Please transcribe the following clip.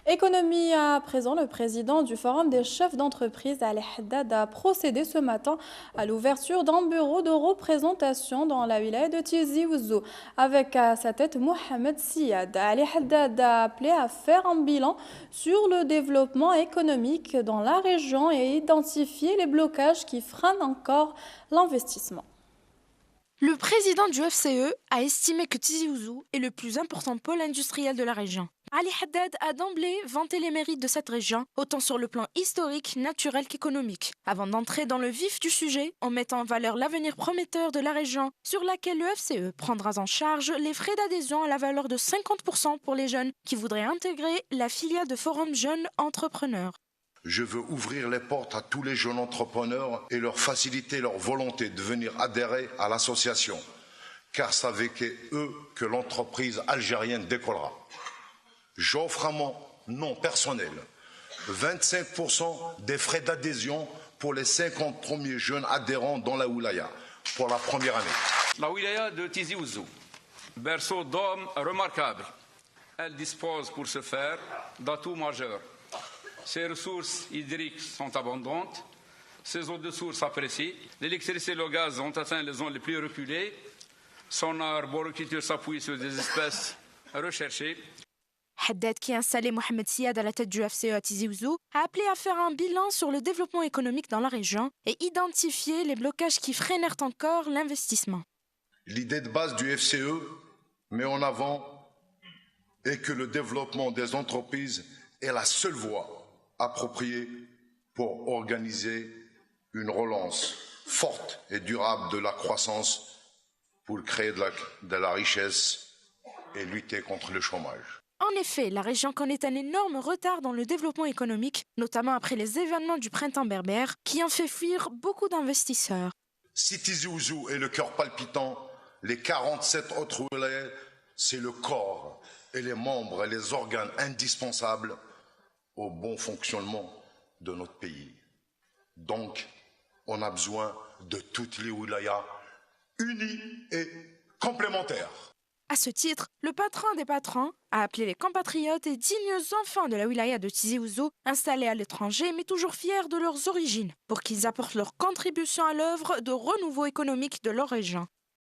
Économie à présent, le président du Forum des chefs d'entreprise, Ali Haddad, a procédé ce matin à l'ouverture d'un bureau de représentation dans la wilaya de Tizi Ouzou. Avec à sa tête Mohamed Siad, Ali Haddad a appelé à faire un bilan sur le développement économique dans la région et identifier les blocages qui freinent encore l'investissement. Le président du FCE a estimé que Tizi Ouzou est le plus important pôle industriel de la région. Ali Haddad a d'emblée vanté les mérites de cette région, autant sur le plan historique, naturel qu'économique, avant d'entrer dans le vif du sujet en mettant en valeur l'avenir prometteur de la région, sur laquelle le FCE prendra en charge les frais d'adhésion à la valeur de 50% pour les jeunes qui voudraient intégrer la filiale de Forum Jeunes Entrepreneurs. Je veux ouvrir les portes à tous les jeunes entrepreneurs et leur faciliter leur volonté de venir adhérer à l'association, car c'est avec eux que l'entreprise algérienne décollera. J'offre à mon nom personnel 25% des frais d'adhésion pour les 50 premiers jeunes adhérents dans la wilaya pour la première année. La wilaya de Tizi Ouzou, berceau d'hommes remarquables, elle dispose pour ce faire d'atouts majeurs. Ses ressources hydriques sont abondantes, ses eaux de source apprécient, l'électricité et le gaz ont atteint les zones les plus reculées, son arboriculture s'appuie sur des espèces recherchées. Haddad, qui a installé Mohamed Siad à la tête du FCE à Tizi Ouzou, a appelé à faire un bilan sur le développement économique dans la région et identifier les blocages qui freinèrent encore l'investissement. L'idée de base du FCE met en avant est que le développement des entreprises est la seule voie appropriée pour organiser une relance forte et durable de la croissance pour créer de la richesse et lutter contre le chômage. En effet, la région connaît un énorme retard dans le développement économique, notamment après les événements du printemps berbère, qui ont fait fuir beaucoup d'investisseurs. Si Tizi Ouzou est le cœur palpitant, les 47 autres wilayas, c'est le corps et les membres et les organes indispensables au bon fonctionnement de notre pays. Donc, on a besoin de toutes les wilayas unies et complémentaires. À ce titre, le patron des patrons a appelé les compatriotes et dignes enfants de la wilaya de Tizi Ouzou, installés à l'étranger mais toujours fiers de leurs origines, pour qu'ils apportent leur contribution à l'œuvre de renouveau économique de leur région.